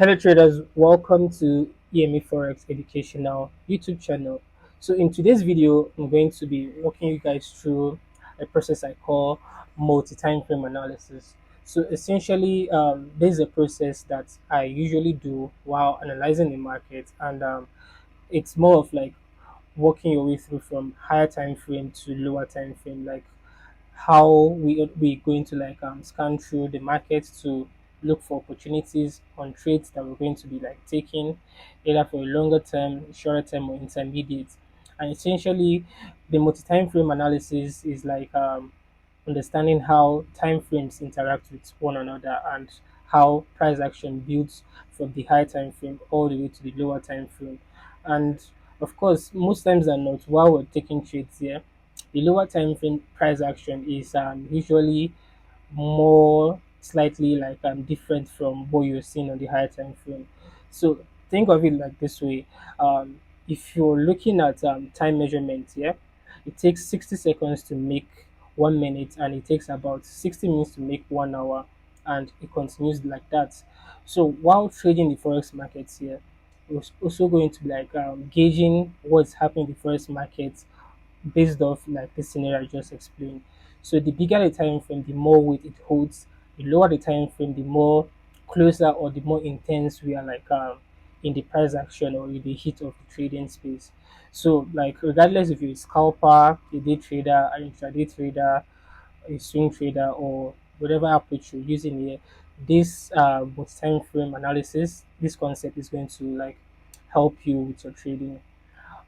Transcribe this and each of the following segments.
Hello traders, welcome to EME Forex Educational YouTube channel. So in today's video, I'm going to be walking you guys through a process I call multi-time frame analysis. So essentially, this is a process that I usually do while analyzing the market, and it's more of like working your way through from higher time frame to lower time frame, like how we going to like scan through the market to look for opportunities on trades that we're going to be like taking either for a longer term, shorter term, or intermediate. And essentially, the multi-time frame analysis is like understanding how time frames interact with one another and how price action builds from the high time frame all the way to the lower time frame. And of course, most times than not, while we're taking trades here, the lower time frame price action is usually more slightly like different from what you're seeing on the higher time frame. So think of it like this way. If you're looking at time measurement here, it takes 60 seconds to make 1 minute, and it takes about 60 minutes to make 1 hour, and it continues like that. So while trading the forex markets here, we're also going to be like gauging what's happening in the forex market based off like the scenario I just explained. So the bigger the time frame, the more weight it holds. The lower the time frame, the more closer or the more intense we are like in the price action or in the heat of the trading space. So like regardless if you're a scalper, a day trader, an intraday trader, a swing trader, or whatever approach you're using here, this both time frame analysis, this concept is going to like help you with your trading.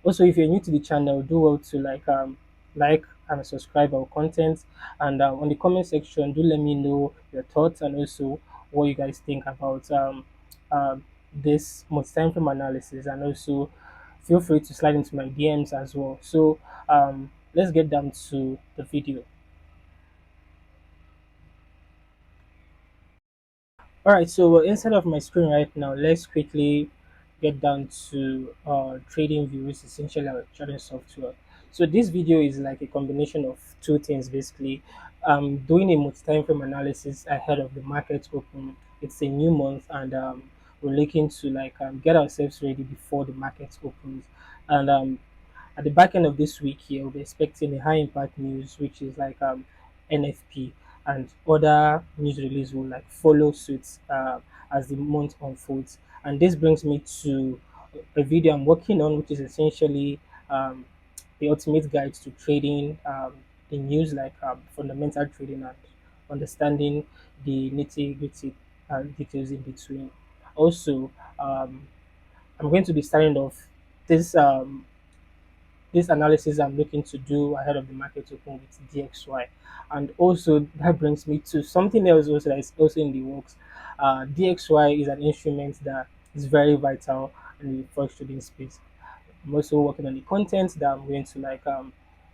Also, if you're new to the channel, do well to like and subscribe our content. And on the comment section, do let me know your thoughts and also what you guys think about this multi-time frame analysis. And also, feel free to slide into my DMs as well. So let's get down to the video. All right, so inside of my screen right now, let's quickly get down to trading views, essentially our trading software. So this video is like a combination of two things basically. Doing a multi-time frame analysis ahead of the market open. It's a new month, and we're looking to like get ourselves ready before the market opens. And at the back end of this week here, we'll be expecting a high impact news, which is like NFP, and other news release will like follow suit as the month unfolds. And this brings me to a video I'm working on, which is essentially um, the ultimate guide to trading the news, like fundamental trading and understanding the nitty gritty details in between. Also, um, I'm going to be starting off this this analysis I'm looking to do ahead of the market open with DXY. And also that brings me to something else also that is also in the works. DXY is an instrument that is very vital in the forex trading space. I'm also working on the content that I'm going to like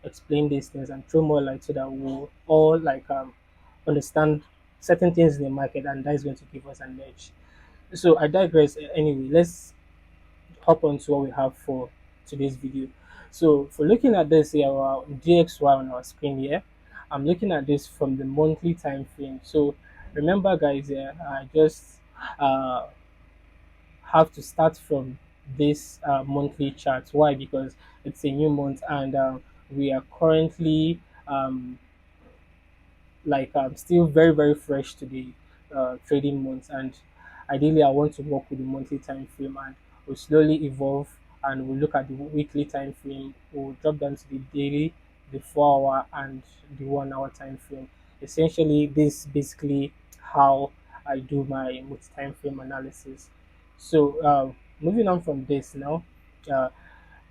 explain these things and throw more light so that we'll all like understand certain things in the market, and that is going to give us an edge. So I digress. Anyway, let's hop on to what we have for today's video. So for looking at this here, our DXY on our screen here, I'm looking at this from the monthly time frame. So remember guys here, I just uh, have to start from this monthly chart. Why? Because it's a new month, and we are currently like still very fresh to the trading months, and ideally I want to work with the monthly time frame, and we'll slowly evolve, and we'll look at the weekly time frame. We'll drop down to the daily, the 4 hour, and the 1 hour time frame. Essentially this basically how I do my multi time frame analysis. So moving on from this now, uh,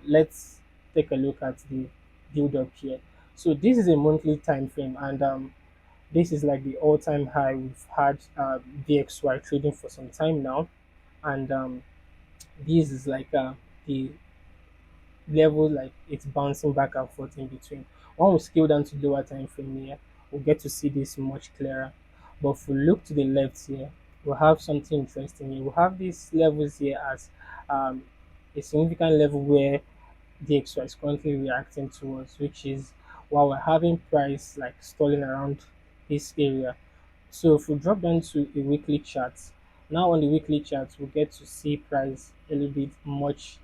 let's take a look at the build up here. So this is a monthly time frame, and this is like the all-time high. We've had DXY trading for some time now, and this is like the level, like it's bouncing back and forth in between. When we scale down to lower time frame here, we'll get to see this much clearer. But if we look to the left here, we'll have something interesting here. We'll have these levels here as um, a significant level where DXY is currently reacting towards, which is while we're having price like stalling around this area. So if we drop down to a weekly chart, Now on the weekly charts, we get to see price a little bit much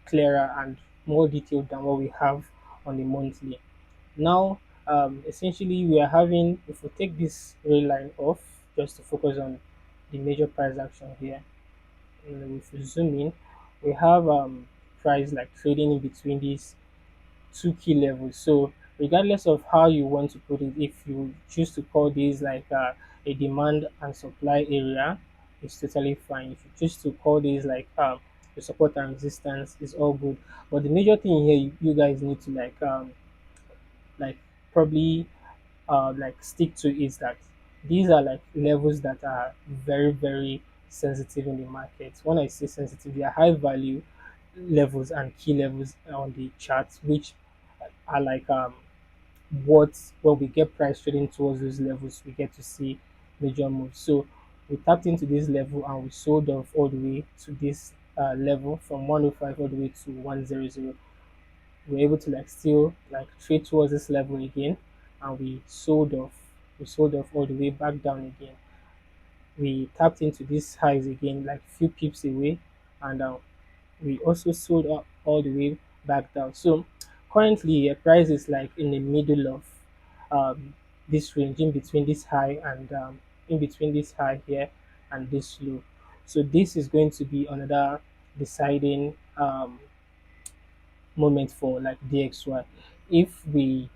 clearer and more detailed than what we have on the monthly. Now, essentially, we are having, if we take this red line off, just to focus on the major price action here, and if we zoom in, we have price like trading in between these two key levels. So, regardless of how you want to put it, if you choose to call this like a demand and supply area, it's totally fine. If you choose to call this like the support and resistance, is all good. But the major thing here, you guys need to like probably like stick to is that these are like levels that are very very sensitive in the market. When I say sensitive, they are high value levels and key levels on the charts, which are like what when we get price trading towards those levels, we get to see major moves. So we tapped into this level and we sold off all the way to this level from 105 all the way to 100. We're able to like still like trade towards this level again, and we sold off all the way back down again. We tapped into these highs again like few pips away, and we also sold up all the way back down. So currently a price is like in the middle of um, this range, in between this high and in between this high here and this low. So this is going to be another deciding moment for like DXY. If we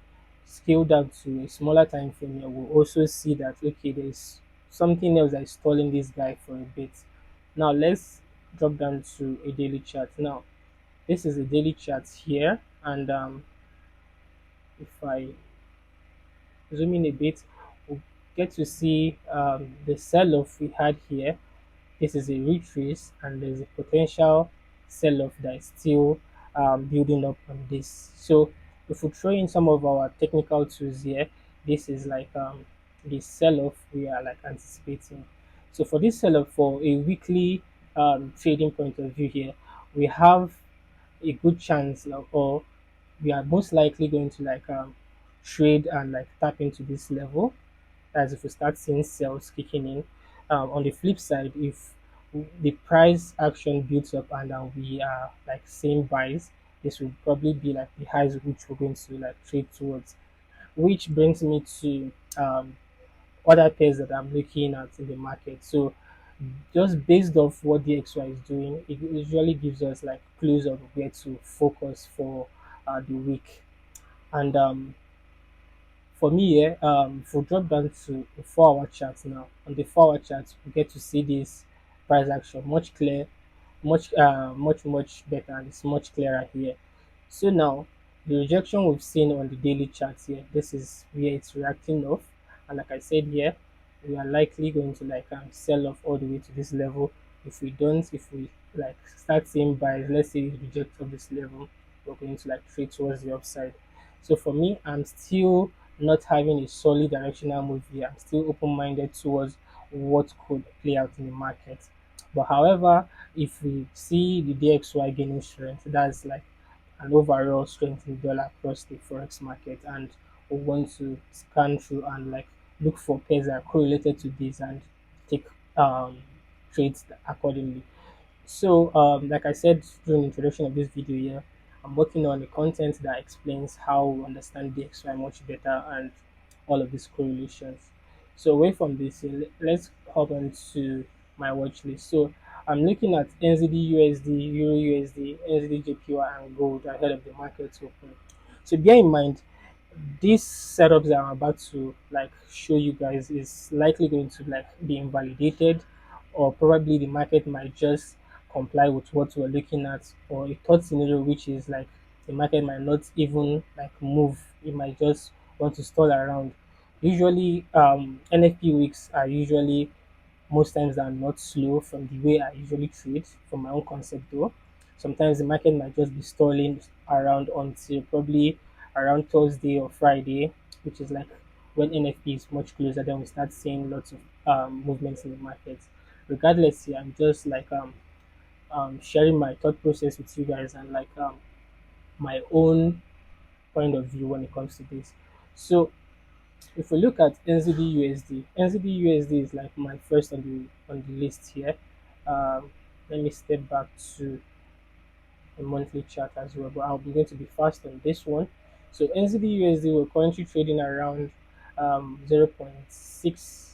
scale down to a smaller time frame here, we'll also see that okay, there's something else that is stalling this guy for a bit. Now let's drop down to a daily chart. Now this is a daily chart here, and if I zoom in a bit, we'll get to see the sell-off we had here. This is a retrace, and there's a potential sell-off that is still building up on this. So if we throw in some of our technical tools here, this is like the sell-off we are like anticipating. So for this sell-off, for a weekly trading point of view here, we have a good chance or we are most likely going to like trade and like tap into this level as if we start seeing sales kicking in. On the flip side, if the price action builds up and we are like seeing buys, this will probably be like the highs which we're going to like trade towards. Which brings me to other pairs that I'm looking at in the market. So just based off what DXY is doing, it usually gives us like clues of where to focus for the week. And for me, yeah, if we drop down to the 4 hour chart now, on the 4 hour chart, we get to see this price action much clear, much better, and it's much clearer here. So now, the rejection we've seen on the daily chart here, this is where it's reacting off, and like I said here, we are likely going to like sell off all the way to this level. If we like start seeing buys, let's say it rejects of this level, we're going to like trade towards the upside. So for me, I'm still not having a solid directional move here. I'm still open-minded towards what could play out in the market. But however, if we see the DXY gaining strength, that's like an overall strength in dollar across the forex market, and we want to scan through and like look for pairs that are correlated to this and take um, trades accordingly. So, like I said during the introduction of this video here, I'm working on a content that explains how we understand DXY much better and all of these correlations. So, away from this, let's hop on to my watch list. So, I'm looking at NZD USD, Euro USD, NZD JPY, and gold ahead of the market open. So, bear in mind, this setup that I'm about to like show you guys is likely going to like be invalidated, or probably the market might just comply with what we're looking at, or a third scenario which is like the market might not even like move, it might just want to stall around. Usually NFP weeks are usually most times are not slow from the way I usually trade from my own concept though. Sometimes the market might just be stalling around until probably around Thursday or Friday, which is like when NFP is much closer, then we start seeing lots of movements in the market. Regardless, here I'm just like sharing my thought process with you guys and like my own point of view when it comes to this. So If we look at NZD USD, NZD USD is like my first on the list here. Um, Let me step back to a monthly chart as well, but I'm going to be fast on this one. So NZD USD, we're currently trading around 0.6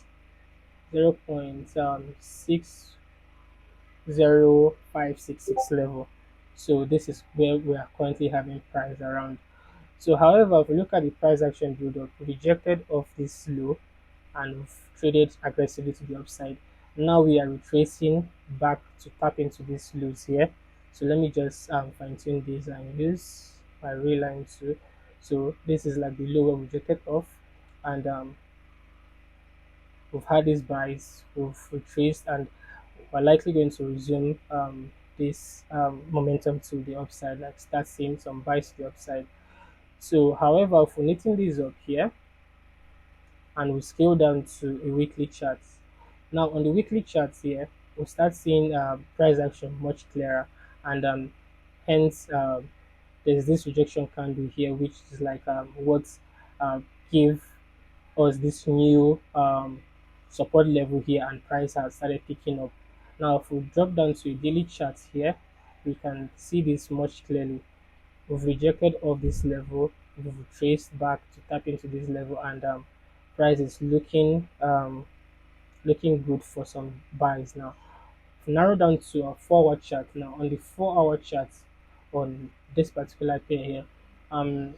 0.60566 level. So this is where we are currently having price around. So however, if we look at the price action build up, we rejected off this low and we've traded aggressively to the upside. Now we are retracing back to tap into these lows here. So let me just fine tune this and use my real line too. So this is like the lower we rejected off, and we've had these buys, we've retraced, and we're likely going to resume this momentum to the upside, like start seeing some buys to the upside. So, however, if we're knitting this up here and we scale down to a weekly chart, now on the weekly charts here, we'll start seeing price action much clearer, and hence there's this rejection candle here, which is like what gave us this new support level here, and price has started picking up. Now, if we drop down to a daily chart here, we can see this much clearly. We've rejected off this level, we've traced back to tap into this level, and price is looking good for some buys now. Narrow down to a 4 hour chart now. On the 4 hour chart on this particular pair here, I'm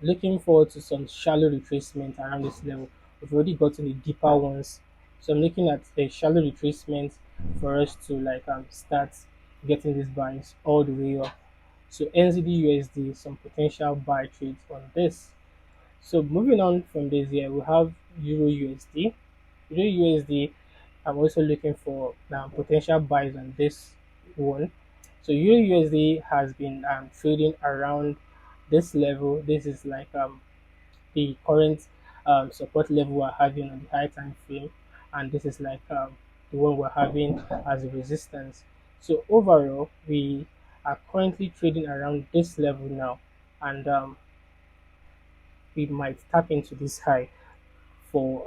looking forward to some shallow retracement around this level. We've already gotten the deeper ones, so I'm looking at a shallow retracement for us to like start getting these buys all the way up. So NZD USD, some potential buy trades on this. So moving on from this here, we have Euro USD. Euro USD, I'm also looking for potential buys on this one. So Euro USD has been trading around this level. This is like the current support level we're having on the high time frame, and this is like the one we're having as a resistance. So overall, we are currently trading around this level now, and we might tap into this high for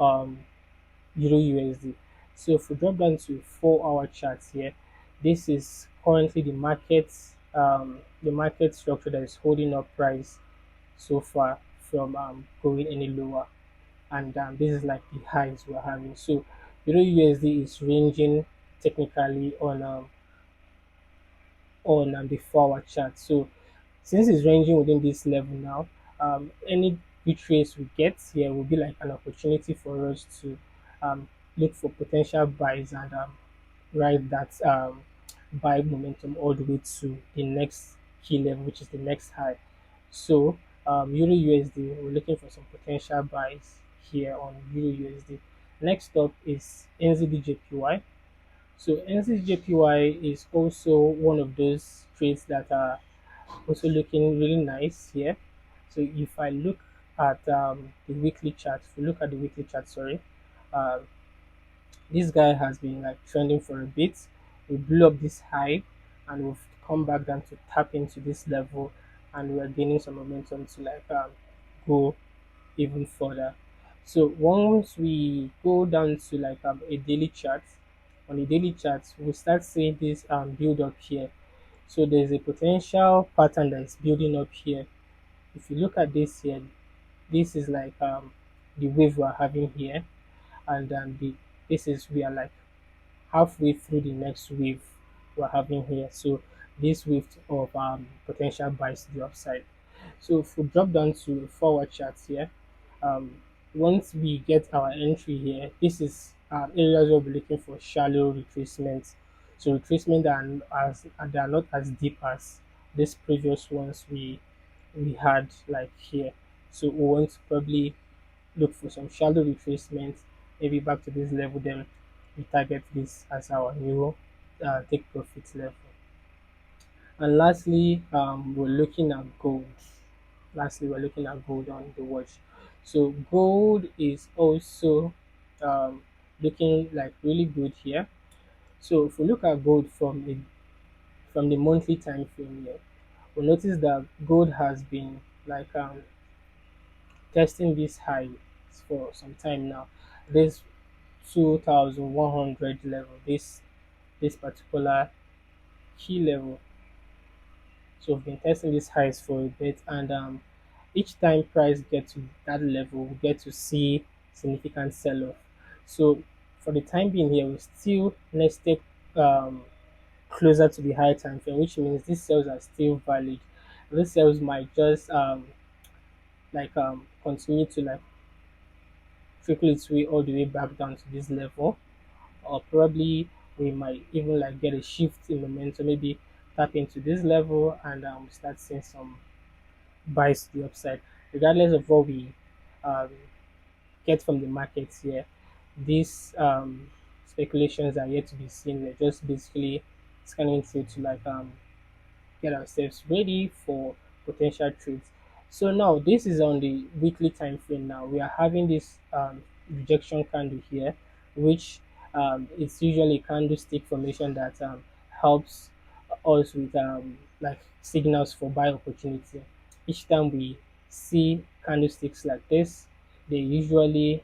Euro USD. So if we drop down to 4 hour charts here, this is currently the market structure that is holding up price so far from going any lower, and this is like the highs we're having. So Euro USD is ranging technically on the 4 hour chart. So since it's ranging within this level now, any retrace we get here will be like an opportunity for us to look for potential buys and ride that buy momentum all the way to the next key level, which is the next high. So Euro USD, we're looking for some potential buys here on Euro USD. Next up is NZD JPY. So NZD JPY is also one of those trades that are also looking really nice here. So if I look at the weekly chart, if you look at the weekly chart, sorry, uh, this guy has been like trending for a bit. We blew up this high, and we've come back down to tap into this level, and we're gaining some momentum to like go even further. So once we go down to like a daily chart, on the daily chart, we start seeing this build up here. So there's a potential pattern that is building up here. If you look at this here, this is like the wave we're having here, and the this is we are like halfway through the next wave we're having here. So this wave of potential buys to the upside. So if we drop down to forward charts here, um, once we get our entry here, this is areas where we're looking for shallow retracements. So retracement they are not as deep as these previous ones we had like here. So we want to probably look for some shallow retracements, maybe back to this level, then we target this as our new take profit level. And lastly, we're looking at gold. Lastly, we're looking at gold on the watch. So gold is also looking like really good here. So if we look at gold from the monthly time frame here, we'll notice that gold has been like testing this high for some time now. This 2,100 level, this particular key level. So we've been testing these highs for a bit, and each time price gets to that level, we get to see significant sell-off. So for the time being here, we still nested um, closer to the higher time frame, which means these sales are still valid. These sales might just continue to like trickle its way all the way back down to this level, or probably we might even like get a shift in momentum, maybe tap into this level and start seeing some buys to the upside. Regardless of what we um, get from the markets here, these speculations are yet to be seen. We're just basically scanning through to get ourselves ready for potential trades. So now this is on the weekly time frame. Now we are having this rejection candle here, which it's usually a candlestick formation that helps us with like signals for buy opportunity. Each time we see candlesticks like this, they usually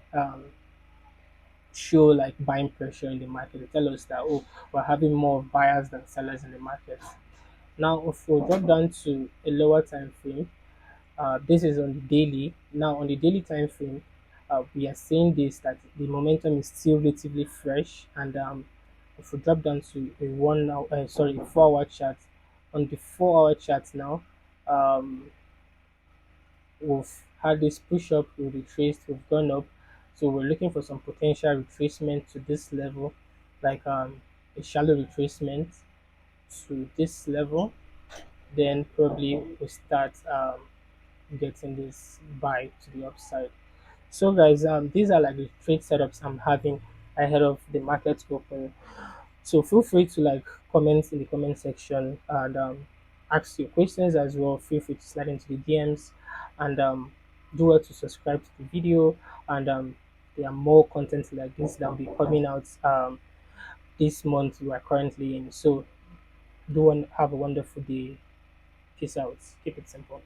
show like buying pressure in the market. They tell us that, oh, we're having more buyers than sellers in the market. Now, if we drop down to a lower time frame, this is on the daily. Now, on the daily time frame, we are seeing this that the momentum is still relatively fresh. And if we drop down to a 1 hour, sorry, 4 hour chart, on the 4 hour chart now, um, we've had this push up, we retraced, we've gone up. So we're looking for some potential retracement to this level, like a shallow retracement to this level, then probably we start getting this buy to the upside. So guys, these are like the trade setups I'm having ahead of the market open. So feel free to like comment in the comment section and ask your questions as well. Feel free to slide into the DMs and do well to subscribe to the video, and there are more content like this that will be coming out this month we are currently in. So do have a wonderful day. Peace out. Keep it simple.